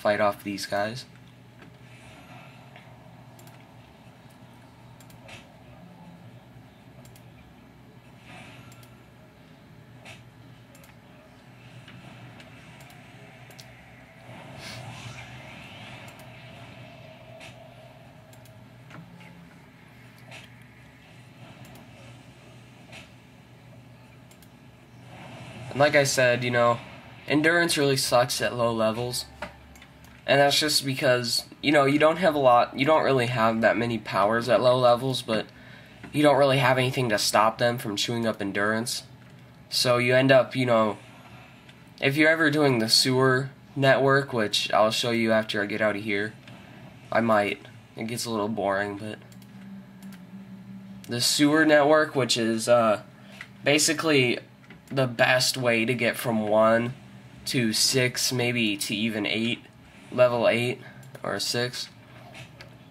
fight off these guys. And like I said, you know, endurance really sucks at low levels. And that's just because, you know, you don't really have that many powers at low levels, but you don't really have anything to stop them from chewing up endurance. So you end up, you know, if you're ever doing the sewer network, which I'll show you after I get out of here, I might. It gets a little boring, but the sewer network, which is basically the best way to get from 1 to 6, maybe to even 8, level 8 or 6.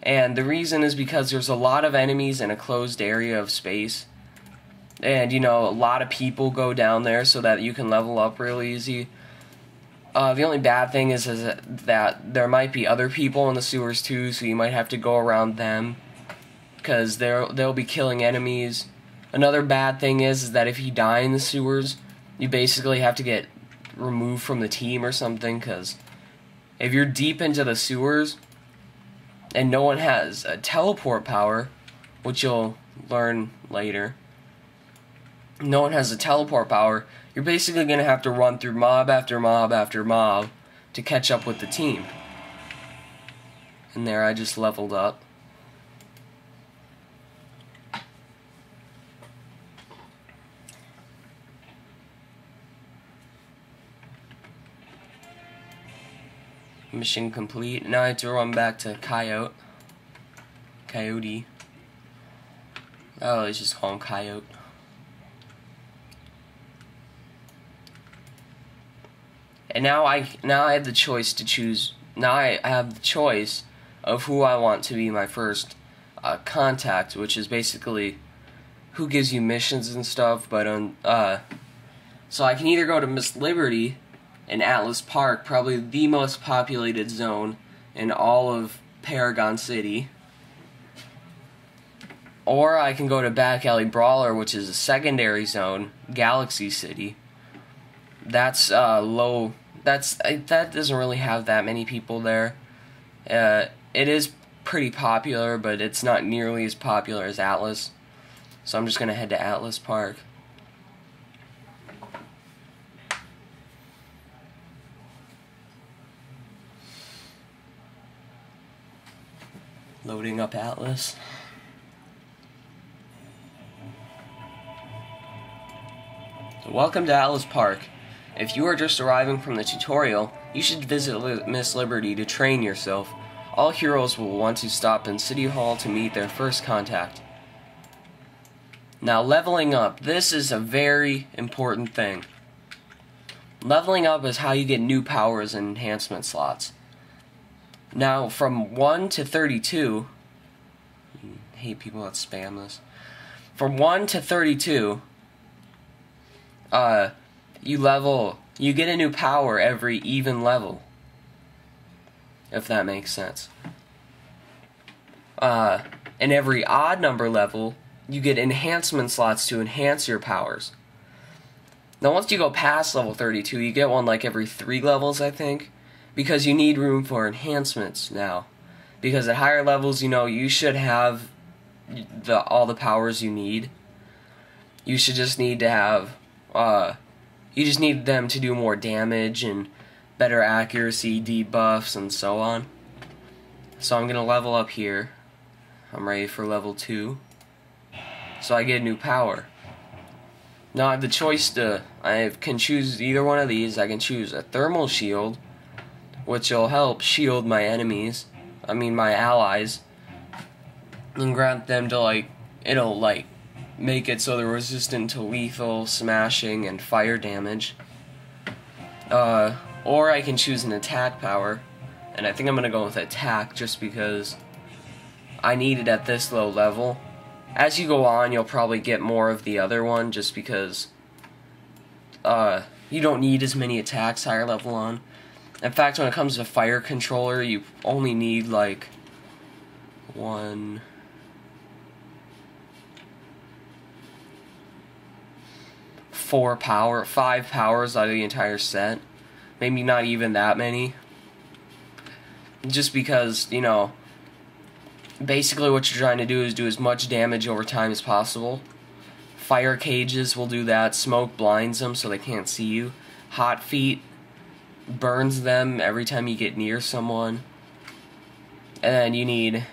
And the reason is because there's a lot of enemies in a closed area of space. And, you know, a lot of people go down there so that you can level up real easy. The only bad thing is that there might be other people in the sewers too, so you might have to go around them, because they'll be killing enemies. Another bad thing is that if you die in the sewers, you basically have to get removed from the team or something, because if you're deep into the sewers and no one has a teleport power, which you'll learn later, no one has a teleport power, you're basically going to have to run through mob after mob after mob to catch up with the team. And there, I just leveled up. Mission complete. Now I have to run back to Coyote. Oh, let's just call him Coyote. And now I have the choice to choose. Now I have the choice of who I want to be my first contact, which is basically who gives you missions and stuff. But so I can either go to Miss Liberty in Atlas Park, probably the most populated zone in all of Paragon City, or I can go to Back Alley Brawler, which is a secondary zone, Galaxy City. That's low. That doesn't really have that many people there. It is pretty popular, but it's not nearly as popular as Atlas. So I'm just gonna head to Atlas Park. Loading up Atlas. So welcome to Atlas Park. If you are just arriving from the tutorial, you should visit Miss Liberty to train yourself. All heroes will want to stop in City Hall to meet their first contact. Now, leveling up. This is a very important thing. Leveling up is how you get new powers and enhancement slots. Now, from 1 to 32, I hate people that spam this. From 1 to 32, you get a new power every even level, if that makes sense. And every odd number level, you get enhancement slots to enhance your powers. Now, once you go past level 32, you get one like every 3 levels, I think. Because you need room for enhancements now. Because at higher levels, you know, you should have all the powers you need. You should just need to have, you just need them to do more damage and better accuracy, debuffs, and so on. So I'm gonna level up here. I'm ready for level 2. So I get a new power. Now I have the choice I can choose either one of these. I can choose a thermal shield, which will help shield my enemies, my allies, and grant them to, it'll, make it so they're resistant to lethal, smashing, and fire damage. Or I can choose an attack power, and I think I'm gonna go with attack just because I need it at this low level. As you go on, you'll probably get more of the other one, just because, you don't need as many attacks higher level on. In fact, when it comes to fire controller, you only need like 5 powers out of the entire set. Maybe not even that many. Just because, you know, basically what you're trying to do is do as much damage over time as possible. Fire cages will do that. Smoke blinds them so they can't see you. Hot feet burns them every time you get near someone. And then you need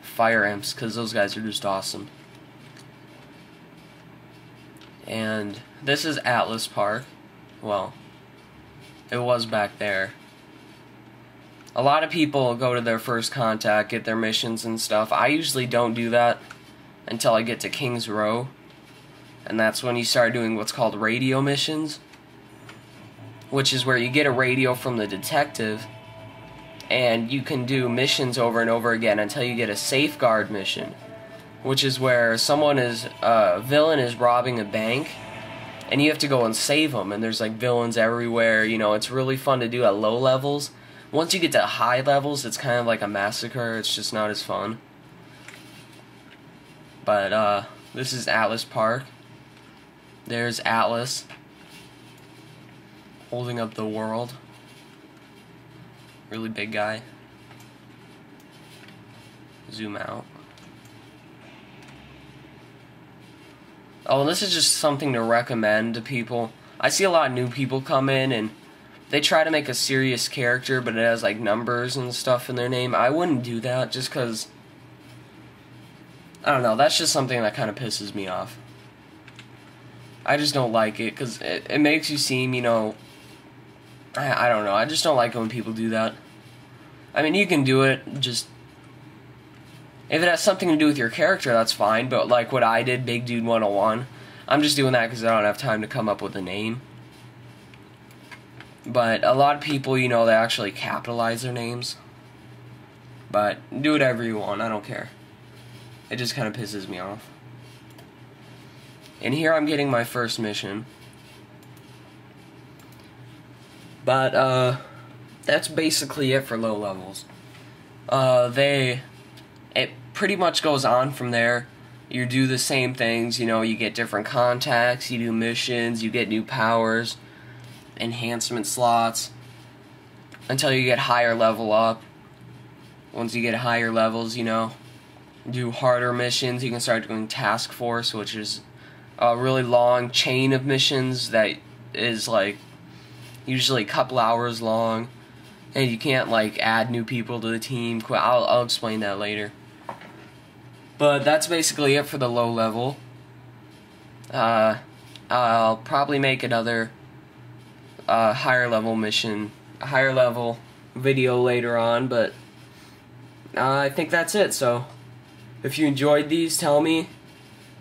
fire imps, because those guys are just awesome. And this is Atlas Park. Well, it was back there. A lot of people go to their first contact, get their missions and stuff. I usually don't do that until I get to King's Row. And that's when you start doing what's called radio missions, which is where you get a radio from the detective, and you can do missions over and over again until you get a safeguard mission, which is where a villain is robbing a bank, and you have to go and save them, and there's like villains everywhere. You know, it's really fun to do at low levels. Once you get to high levels, it's kind of like a massacre. It's just not as fun. But this is Atlas Park. There's Atlas holding up the world. Really big guy. Zoom out. Oh, and this is just something to recommend to people. I see a lot of new people come in and they try to make a serious character, but it has like numbers and stuff in their name. I wouldn't do that just because, I don't know, that's just something that kind of pisses me off. I just don't like it because it makes you seem, you know, I don't know, I just don't like it when people do that. I mean, you can do it, just, if it has something to do with your character, that's fine, but like what I did, Big Dude 101, I'm just doing that because I don't have time to come up with a name. But a lot of people, you know, they actually capitalize their names. But do whatever you want, I don't care. It just kind of pisses me off. And here I'm getting my first mission. But, that's basically it for low levels. It pretty much goes on from there. You do the same things, you know, you get different contacts, you do missions, you get new powers, enhancement slots, until you get higher level up. Once you get higher levels, you know, do harder missions. You can start doing Task Force, which is a really long chain of missions that is like usually a couple hours long, and you can't like add new people to the team. I'll explain that later. But that's basically it for the low level. I'll probably make another higher level video later on, but I think that's it. So if you enjoyed these, tell me.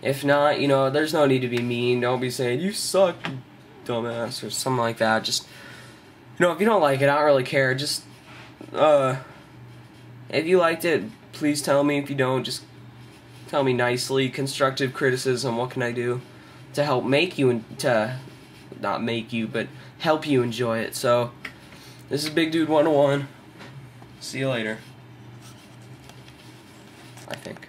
If not, you know, there's no need to be mean. Don't be saying, you suck, you dumbass, or something like that. Just, you know, if you don't like it, I don't really care. Just, if you liked it, please tell me. If you don't, just tell me nicely. Constructive criticism, what can I do to help make you, not make you, but help you enjoy it. So, this is Big Dude 101. See you later. I think.